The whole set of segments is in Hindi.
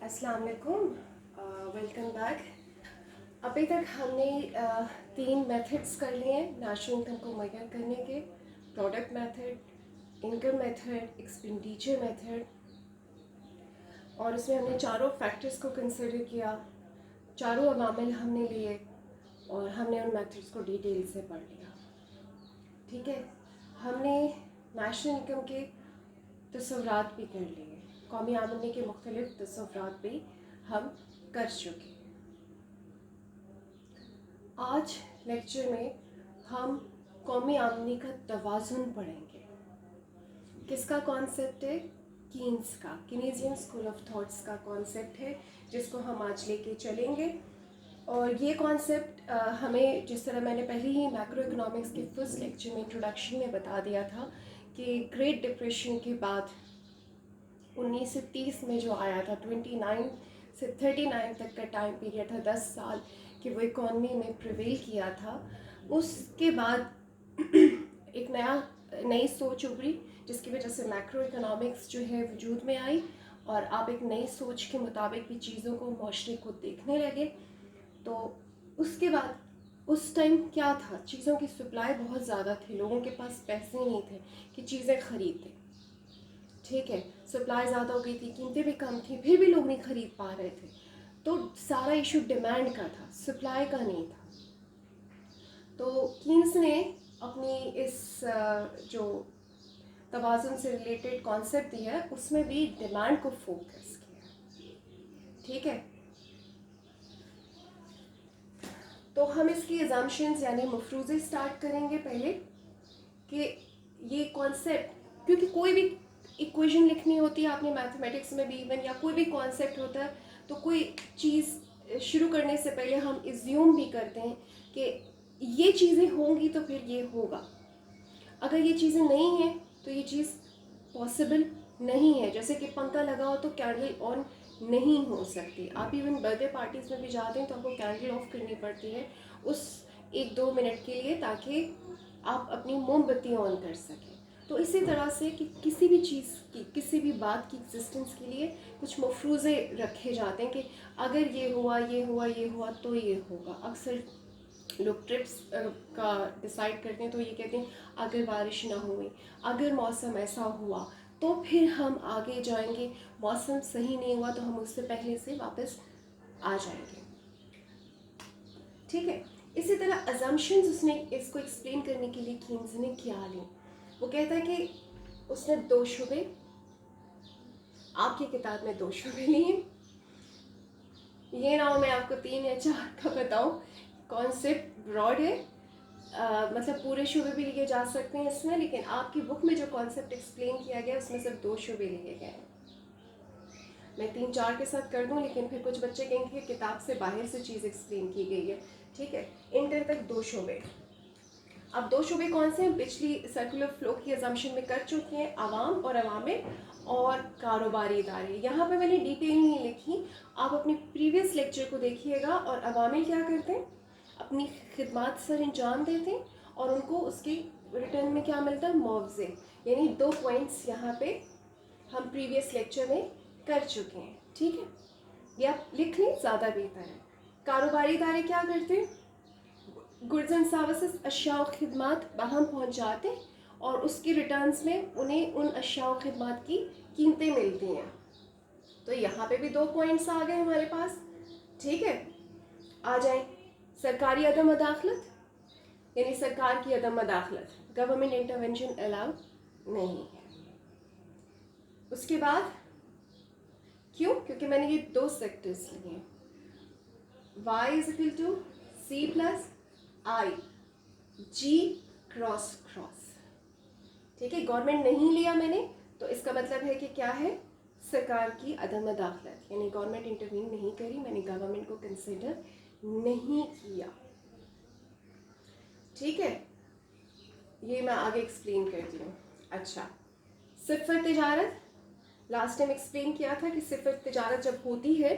अस्सलाम वालेकुम, वेलकम बैक। अभी तक हमने 3 मेथड्स कर लिए हैं नेशनल इनकम को मेजर करने के। Product method, income method, expenditure method. और उसमें हमने चारों फैक्टर्स को कंसिडर किया, चारों अवामिल हमने लिए और हमने उन मेथड्स को डिटेल से पढ़ लिया। ठीक है, हमने नेशनल इनकम के तस्वुरात भी कर लिए, कौमी आमदनी के मुख्तलिफ तस्वुरात भी हम कर चुके हैं। आज लेक्चर में हम कौमी आमदनी का तवाज़ुन पढ़ेंगे। किसका कॉन्सेप्ट है? कीन्स का, कीनेसियन स्कूल ऑफ थॉट्स का कॉन्सेप्ट है, जिसको हम आज लेके चलेंगे। और ये कॉन्सेप्ट हमें, जिस तरह मैंने पहले ही मैक्रो इकोनॉमिक्स के फर्स्ट लेक्चर में इंट्रोडक्शन में बता दिया था कि ग्रेट डिप्रेशन के बाद 19 से 30 में जो आया था, 29 से 39 तक का टाइम पीरियड था, 10 साल कि वो इकॉनमी में प्रिवेल किया था। उसके बाद एक नई सोच उभरी, जिसकी वजह से मैक्रो इकोनॉमिक्स जो है वजूद में आई और आप एक नई सोच के मुताबिक भी चीज़ों को, माशरे को देखने लगे। तो उसके बाद उस टाइम क्या था, चीज़ों की सप्लाई बहुत ज़्यादा थी, लोगों के पास पैसे नहीं थे कि चीज़ें खरीदें। ठीक है, सप्लाई ज़्यादा हो गई थी, कीमतें भी कम थी, फिर भी लोग नहीं खरीद पा रहे थे। तो सारा इशू डिमांड का था, सप्लाई का नहीं था। तो कीन्स ने अपनी इस जो तवाज़ुन से रिलेटेड कॉन्सेप्ट दिया है, उसमें भी डिमांड को फोकस किया। ठीक है, तो हम इसकी अजम्पशंस यानी मफरूज़े स्टार्ट करेंगे पहले कि ये कॉन्सेप्ट, क्योंकि कोई भी इक्वेशन लिखनी होती है आपने मैथमेटिक्स में भी इवन, या कोई भी कॉन्सेप्ट होता है, तो कोई चीज़ शुरू करने से पहले हम इज्यूम भी करते हैं कि ये चीज़ें होंगी तो फिर ये होगा। अगर ये चीज़ें नहीं हैं तो ये चीज़ पॉसिबल नहीं है। जैसे कि पंखा लगा हो तो कैंडल ऑन नहीं हो सकती। आप इवन बर्थडे पार्टीज़ में भी जाते हैं तो आपको कैंडल ऑफ करनी पड़ती है उस 1-2 मिनट के लिए, ताकि आप अपनी मोमबत्ती ऑन कर सकें। तो इसी तरह से कि किसी भी चीज़ की, किसी भी बात की एग्जिस्टेंस के लिए कुछ मफरूज़े रखे जाते हैं कि अगर ये हुआ, ये हुआ, ये हुआ तो ये होगा। अक्सर लोग ट्रिप्स का डिसाइड करते हैं तो ये कहते हैं अगर बारिश ना हुई, अगर मौसम ऐसा हुआ तो फिर हम आगे जाएंगे, मौसम सही नहीं हुआ तो हम उससे पहले से वापस आ जाएंगे। ठीक है, इसी तरह अजम्पशंस उसने इसको एक्सप्लेन करने के लिए कीन्स ने क्या ली। वो कहता है कि उसने 2 शुबे, आपकी किताब में 2 शुबे लिए। ये ना हो मैं आपको 3 या 4 का बताऊं। कॉन्सेप्ट ब्रॉड है, मतलब पूरे शुबे भी लिए जा सकते हैं इसमें, लेकिन आपकी बुक में जो कॉन्सेप्ट एक्सप्लेन किया गया उसमें सिर्फ 2 शुबे लिए गए हैं। मैं 3-4 के साथ कर दूं, लेकिन फिर कुछ बच्चे कहेंगे कि किताब से बाहर से चीज़ एक्सप्लेन की गई है। ठीक है, इंटर तक 2 शुबे। अब 2 शुबे कौन से हैं? पिछली सर्कुलर फ्लो की अजम्पशन में कर चुके हैं, आवाम और अवामिल और कारोबारी इदारे। यहाँ पे मैंने डिटेल नहीं लिखी, आप अपने प्रीवियस लेक्चर को देखिएगा। और अवामिल क्या करते हैं? अपनी खिदमत सर अंजाम देते हैं और उनको उसके रिटर्न में क्या मिलता है? मुआवजे। यानी 2 पॉइंट्स यहाँ पे हम प्रीवियस लेक्चर में कर चुके हैं। ठीक है, ये आप लिख लें, ज़्यादा बेहतर है। कारोबारी इदारे क्या करते हैं? गुड्स एंड सर्विसेज, अशिया और खिदमत बाहम पहुँचाते और उसके रिटर्न्स में उन्हें उन अशिया और खिदमत की कीमतें मिलती हैं। तो यहाँ पे भी 2 पॉइंट्स आ गए हमारे पास। ठीक है, आ जाए सरकारी अदम मदाखलत, यानी सरकार की अदम मदाखलत, गवर्नमेंट इंटरवेंशन अलाउड नहीं है। उसके बाद क्यों? क्योंकि मैंने ये 2 सेक्टर्स लिए हैं, y is equal to C plus I, G cross cross. ठीक है, गवर्नमेंट नहीं लिया मैंने, तो इसका मतलब है कि क्या है? सरकार की अदम मदाखलत, यानी गवर्नमेंट इंटरवीन नहीं करी, मैंने गवर्नमेंट को कंसिडर नहीं किया। ठीक है, ये मैं आगे एक्सप्लेन करती हूँ। अच्छा, सिफर तिजारत, लास्ट टाइम एक्सप्लेन किया था कि सिफर तिजारत जब होती है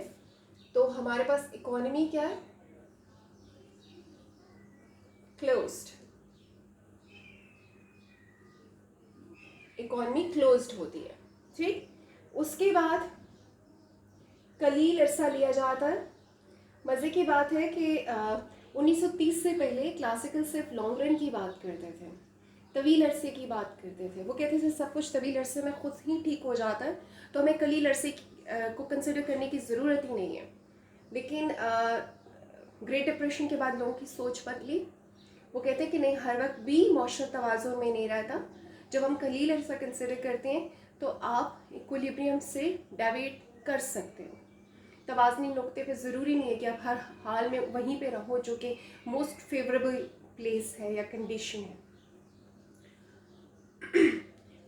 तो हमारे पास इकोनॉमी क्या है? क्लोज्ड। इकोनॉमी क्लोज्ड होती है। ठीक, उसके बाद कलील अरसा लिया जाता है। मज़े की बात है कि 1930 से पहले क्लासिकल सिर्फ लॉन्ग रन की बात करते थे, तवील अरसे की बात करते थे। वो कहते थे सब कुछ तवील अरसे में खुद ही ठीक हो जाता है, तो हमें कलील अरसे को कंसिडर करने की ज़रूरत ही नहीं है। लेकिन ग्रेट डिप्रेशन के बाद लोगों की सोच बदली। वो कहते हैं कि नहीं, हर वक्त भी मौशर तवाज़ुन में नहीं रहता। जब हम कलील अरसा कंसिडर करते हैं तो आप इक्विलिब्रियम से डेविएट कर सकते हो। तवाज़नी नुक्ते पे ज़रूरी नहीं है कि आप हर हाल में वहीं पे रहो जो कि मोस्ट फेवरेबल प्लेस है या कंडीशन है।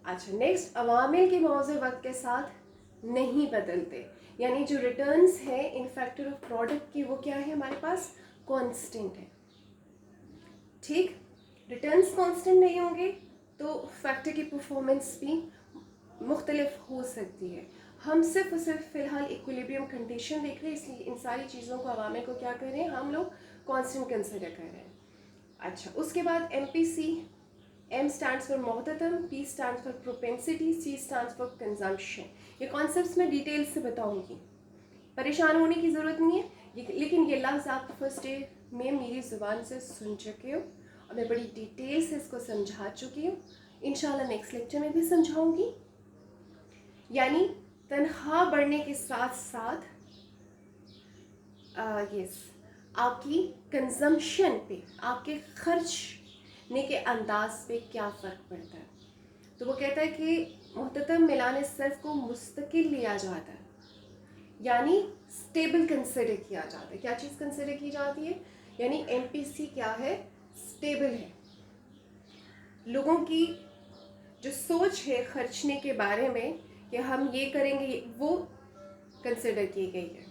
अच्छा, नेक्स्ट, अवामिल के मौज़े वक्त के साथ नहीं बदलते, यानी जो रिटर्न्स है इन फैक्टर ऑफ प्रोडक्ट की, वो क्या है हमारे पास, कांस्टेंट है। ठीक, रिटर्न्स कांस्टेंट नहीं होंगे तो फैक्टर की परफॉर्मेंस भी मुख्तलिफ हो सकती है। हम सिर्फ और सिर्फ फ़िलहाल इक्विलिब्रियम कंडीशन देख रहे हैं, इसलिए इन सारी चीज़ों को अवामिल को क्या कर रहे हैं, हम लोग कांस्टेंट कंसिडर कर रहे हैं। अच्छा, उसके बाद MPC, M स्टैंड्स फॉर मोहततम, P stands for propensity, C stands for consumption. ये कॉन्सेप्ट्स मैं डिटेल से बताऊंगी, परेशान होने की ज़रूरत नहीं है। लेकिन ये लफ्ज़ आप फर्स्ट डे में मेरी ज़ुबान से सुन चुके हो और मैं बड़ी डिटेल से इसको समझा चुकी हूँ। इंशाल्लाह नेक्स्ट लेक्चर में भी समझाऊंगी। यानी तनख्वाह बढ़ने के साथ साथ यस, आपकी कंजम्पशन पे, आपके खर्चने के अंदाज पे क्या फ़र्क पड़ता है। तो वो कहता है कि मुहततम मिलान सर्फ को मुस्तकिल लिया जाता है, यानी स्टेबल कंसिडर किया जाता है। क्या चीज़ कंसिडर की जाती है, यानी MPC क्या है, स्टेबल है। लोगों की जो सोच है खर्चने के बारे में कि हम ये करेंगे, वो कंसिडर की गई है।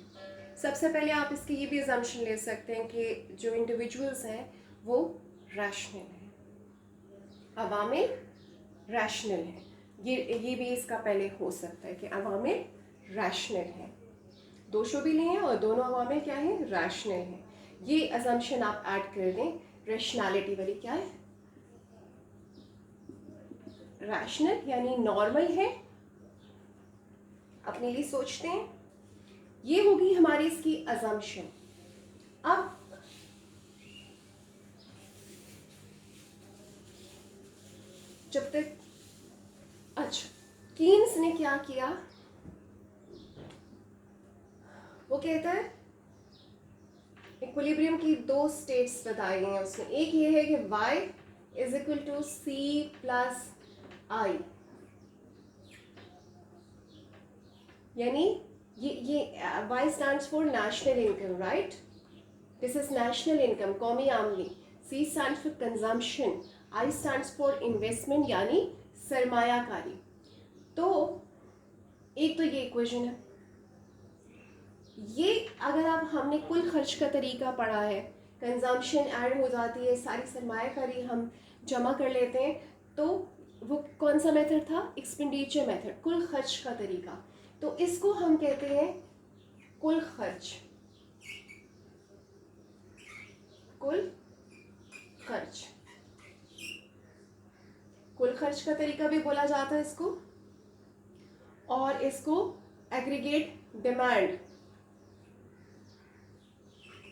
सबसे पहले आप इसकी ये भी अजम्पशन ले सकते हैं कि जो इंडिविजुअल्स हैं वो रैशनल हैं, अवामिल रैशनल हैं। ये भी इसका पहले हो सकता है कि अवामिल रैशनल हैं। दो शोबे हैं और दोनों अवामिल क्या हैं, रैशनल हैं। ये अजम्पशन आप ऐड कर दें, रैशनैलिटी वाली क्या है, रैशनल यानी नॉर्मल है, अपने लिए सोचते हैं। ये होगी हमारी इसकी अजम्पशन। अब जब तक, अच्छा, कीन्स ने क्या किया, वो कहता है इक्विलिब्रियम की दो स्टेट्स बताई हैं उसमें। एक ये है कि y is equal to C plus I, यानी ये Y stands for national income, right, this is national income, कौमी आमदनी। C stands for consumption, I stands for investment यानी सरमायाकारी। तो एक तो ये इक्वेशन है। ये अगर आप, हमने कुल खर्च का तरीका पढ़ा है, कंजम्पशन ऐड हो जाती है, सारी सरमायाकारी हम जमा कर लेते हैं, तो वो कौन सा मेथड था, एक्सपेंडिचर मेथड, कुल खर्च का तरीका। तो इसको हम कहते हैं कुल खर्च, कुल खर्च, कुल खर्च का तरीका भी बोला जाता है इसको। और इसको एग्रीगेट डिमांड,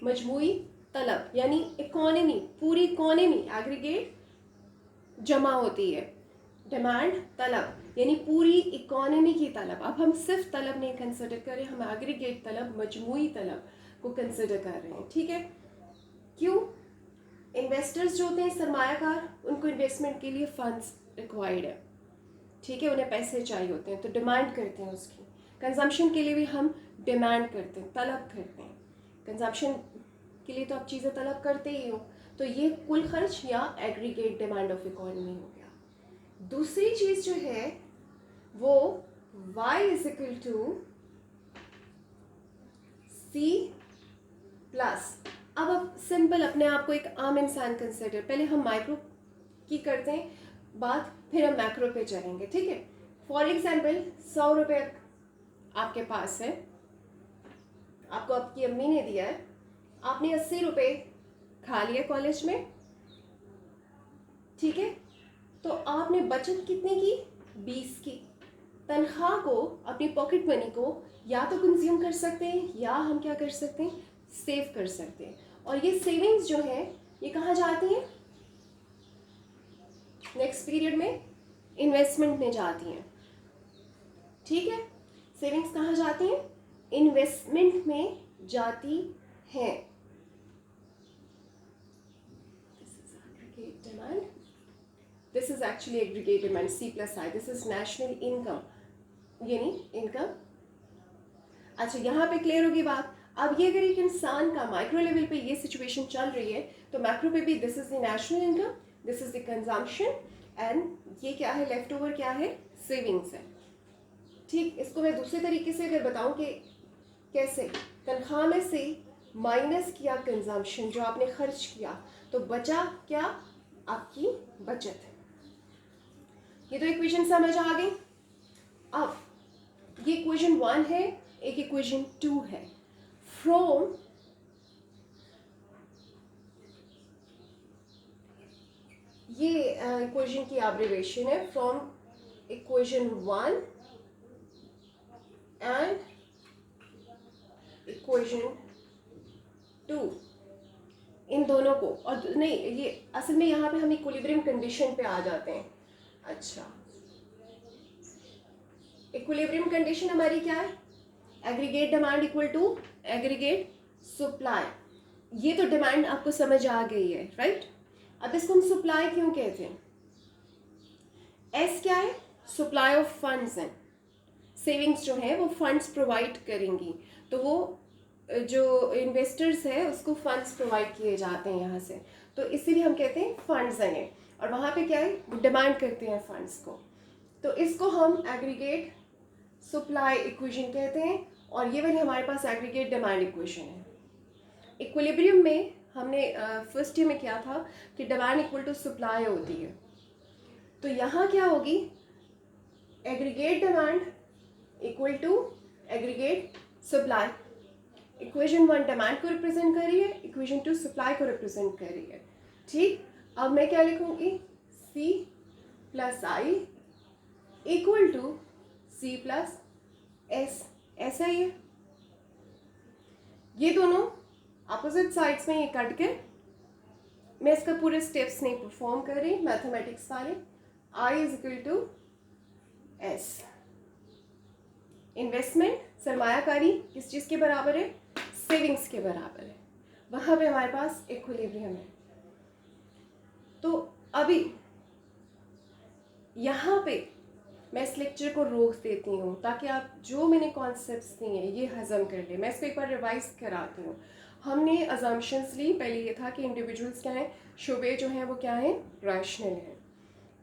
मजमूई तलब, यानी इकोनॉमी, पूरी इकोनॉमी एग्रीगेट जमा होती है, डिमांड तलब, यानी पूरी इकोनॉमी की तलब। अब हम सिर्फ तलब नहीं कंसिडर कर रहे, हम एग्रीगेट तलब, मजमूई तलब को कंसिडर कर रहे हैं। ठीक है, क्यों, इन्वेस्टर्स जो होते हैं, सरमायाकार, उनको इन्वेस्टमेंट के लिए फंड्स रिक्वायर्ड है। ठीक है, उन्हें पैसे चाहिए होते हैं तो डिमांड करते हैं उसकी। कंजम्पशन के लिए भी हम डिमांड करते हैं, तलब करते हैं। कंजम्पशन के लिए तो आप चीज़ें तलब करते ही हो। तो ये कुल खर्च या एग्रीगेट डिमांड ऑफ इकोनॉमी हो गया। दूसरी चीज़ जो है वो y is equal to C plus. अब सिंपल अपने आप को एक आम इंसान कंसिडर, पहले हम माइक्रो की करते हैं बात, फिर हम मैक्रो पे चलेंगे। ठीक है, फॉर एग्जाम्पल 100 रुपये आपके पास है, आपको आपकी अम्मी ने दिया है, आपने 80 रुपये खा लिया कॉलेज में। ठीक है, तो आपने बचत कितने की, 20 की। तनख्वाह को, अपनी पॉकेट मनी को या तो कंज्यूम कर सकते हैं या हम क्या कर सकते हैं, सेव कर सकते हैं। और ये सेविंग्स जो है ये कहाँ जाती हैं, नेक्स्ट पीरियड में इन्वेस्टमेंट में जाती हैं। ठीक है, सेविंग्स कहाँ जाती हैं, इन्वेस्टमेंट में जाती हैं। Demand, this is actually aggregate demand, C+I, this is national income, यानी इनकम। अच्छा, यहाँ पे क्लियर होगी बात। अब ये अगर एक इंसान का माइक्रो लेवल पे ये सिचुएशन चल रही है तो मैक्रो पे भी this is the national income, this is the consumption, and ये क्या है, लेफ्ट ओवर क्या है, सेविंग्स है। ठीक, इसको मैं दूसरे तरीके से अगर बताऊं कि कैसे, तनख्वाह में से माइनस किया कंजम्पशन, जो आपने खर्च किया, तो बचा क्या, आपकी बचत। ये तो इक्वेशन समझ आ गई। अब ये इक्वेशन 1 है, एक इक्वेशन 2 है। फ्रॉम ये इक्वेशन की एब्रिविएशन है, फ्रॉम इक्वेशन 1 एंड इक्वेशन 2, इन दोनों को, और नहीं, ये असल में यहाँ पे हम इक्विलिब्रियम कंडीशन पे आ जाते हैं। अच्छा, इक्विलिब्रियम कंडीशन हमारी क्या है, aggregate demand equal to aggregate supply. ये तो डिमांड आपको समझ आ गई है, राइट। अब इसको हम सप्लाई क्यों कहते हैं, एस क्या है, सप्लाई ऑफ फंड्स है, सेविंग्स जो है वो फंड्स प्रोवाइड करेंगी, तो वो जो इन्वेस्टर्स है उसको फंड्स प्रोवाइड किए जाते हैं यहाँ से, तो इसीलिए हम कहते हैं फंड्स हैं। और वहाँ पे क्या है, वो डिमांड करते हैं फंड्स को, तो इसको हम एग्रीगेट सप्लाई इक्वेशन कहते हैं, और ये वाली हमारे पास एग्रीगेट डिमांड इक्वेशन है। इक्विलिब्रियम में हमने फर्स्ट ईयर में किया था कि डिमांड इक्वल टू सप्लाई होती है, तो यहाँ क्या होगी, aggregate demand equal to aggregate supply. Equation 1 demand को रिप्रेजेंट कर रही है, इक्वेशन 2 सप्लाई को रिप्रेजेंट कर रही है। ठीक, अब मैं क्या लिखूंगी, C+I इक्वल टू C+S, ऐसा ही है। ये दोनों अपोजिट साइड्स में ये कट के, मैं इसका पूरे स्टेप्स नहीं परफॉर्म कर रही, मैथमेटिक्स सारे, I is equal to S। Investment, सरमायाकारी किस चीज़ के बराबर है, सेविंग्स के बराबर है, वहाँ पे हमारे पास इक्विलिब्रियम है। तो अभी यहाँ पे मैं इस लेक्चर को रोक देती हूँ ताकि आप जो मैंने कॉन्सेप्ट्स दिए हैं ये हजम कर ले। मैं इसको एक बार रिवाइज कराती हूँ। हमने अजम्पशंस ली, पहले ये था कि इंडिविजुअल्स क्या हैं, शोबे जो हैं वो क्या हैं, रैशनल हैं।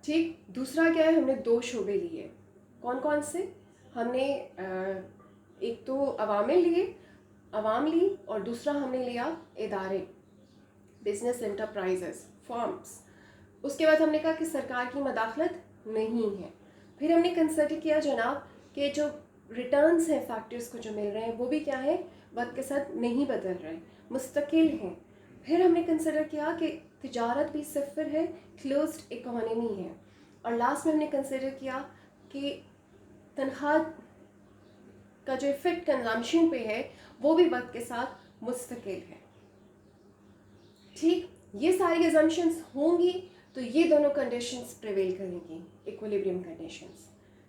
ठीक, दूसरा क्या है, हमने 2 शोबे लिए, कौन कौन से, हमने एक तो अवामिल लिए, अवाम ली, और दूसरा हमने लिया इदारे, बिजनेस एंटरप्राइजेस, फर्म्स। उसके बाद हमने कहा कि सरकार की मदाखलत नहीं है। फिर हमने कंसिडर किया जनाब कि जो रिटर्न्स हैं फैक्टर्स को जो मिल रहे हैं वो भी क्या है, वक्त के साथ नहीं बदल रहे, मुस्तकिल हैं। फिर हमने कंसिडर किया कि तिजारत भी सिफर है, क्लोज्ड इकोनॉमी है। और लास्ट में हमने कंसिडर किया कि तनख्वाह का जो इफेक्ट कंजम्पशन पे है वो भी वक्त के साथ मुस्तकिल है। ठीक, ये सारी अजम्पशंस होंगी तो ये दोनों कंडीशंस प्रिवेल करेंगी, इक्विलिब्रियम कंडीशंस।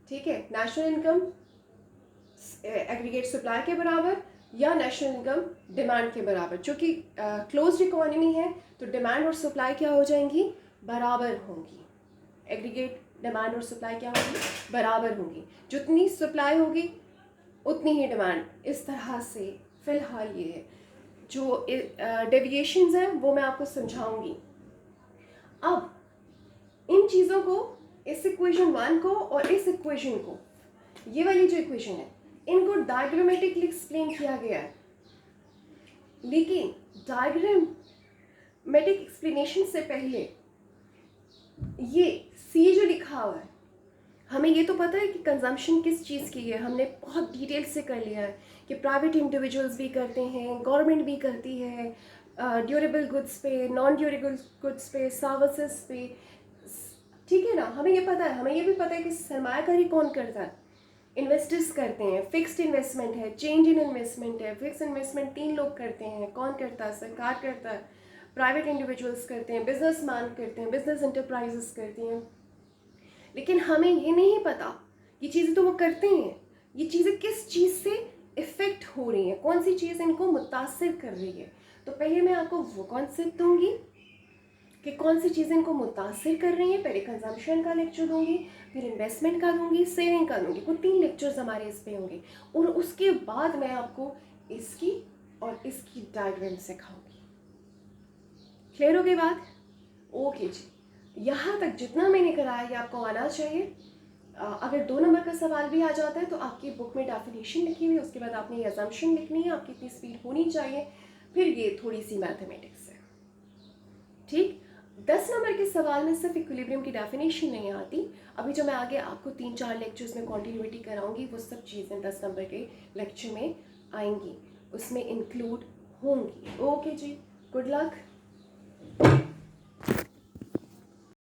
ठीक है, नेशनल इनकम एग्रीगेट सप्लाई के बराबर या नेशनल इनकम डिमांड के बराबर। चूँकि क्लोज्ड इकोनॉमी है तो डिमांड और सप्लाई क्या हो जाएंगी, बराबर होंगी। एग्रीगेट डिमांड और सप्लाई क्या होगी, बराबर होंगी। जितनी सप्लाई होगी उतनी ही डिमांड। इस तरह से फ़िलहाल ये है, जो डेविएशंस हैं वो मैं आपको समझाऊंगी। अब इन चीज़ों को, इस इक्वेशन 1 को और इस इक्वेशन को, ये वाली जो इक्वेशन है, इनको डायग्रामेटिकली एक्सप्लेन किया गया है, लेकिन डायग्रामेटिक एक्सप्लेनेशन से पहले ये सी जो लिखा हुआ है, हमें ये तो पता है कि कंजम्पशन किस चीज़ की है, हमने बहुत डिटेल से कर लिया है कि प्राइवेट इंडिविजुअल्स भी करते हैं, गवर्नमेंट भी करती है, ड्यूरेबल गुड्स पे, नॉन ड्यूरेबल गुड्स पे, सर्विसेज पे। ठीक है ना, हमें ये पता है, हमें ये भी पता है कि सरमायाकारी कौन करता है, इन्वेस्टर्स करते हैं, फिक्स्ड इन्वेस्टमेंट है, चेंज इन इन्वेस्टमेंट है। फिक्स इन्वेस्टमेंट 3 लोग करते हैं। कौन करता है? सरकार करता है, प्राइवेट इंडिविजुअल्स करते हैं, बिजनेसमैन करते हैं, बिजनेस एंटरप्राइजेस करती हैं। लेकिन हमें ये नहीं पता, ये चीज़ें तो वो करते हैं, ये चीज़ें किस चीज़ से इफ़ेक्ट हो रही हैं, कौन सी चीज़ इनको मुतासिर कर रही है। तो पहले मैं आपको वो कॉन्सेप्ट दूंगी कि कौन सी चीज़ें इनको मुतासिर कर रही हैं। पहले कंजम्पशन का लेक्चर दूंगी, फिर इन्वेस्टमेंट का दूंगी, सेविंग का दूंगी। वो 3 लेक्चर्स हमारे इस पे होंगे और उसके बाद मैं आपको इसकी और इसकी डायग्राम सिखाऊंगी। क्लियर हो गई बात? ओके जी, यहाँ तक जितना मैंने कराया ये आपको आना चाहिए। अगर 2 नंबर का सवाल भी आ जाता है तो आपकी बुक में डेफिनेशन लिखी हुई है, उसके बाद आपने ये अजम्पशन लिखनी है, आपकी इतनी स्पीड होनी चाहिए, फिर ये थोड़ी सी मैथमेटिक्स है। ठीक, 10 नंबर के सवाल में सिर्फ इक्विलिब्रियम की डेफिनेशन नहीं आती। अभी जो मैं आगे आपको 3-4 लेक्चर्स में कॉन्टिन्यूटी कराऊंगी वो सब चीज़ें 10 नंबर के लेक्चर में आएंगी, उसमें इंक्लूड होंगी। ओके जी, गुड लक।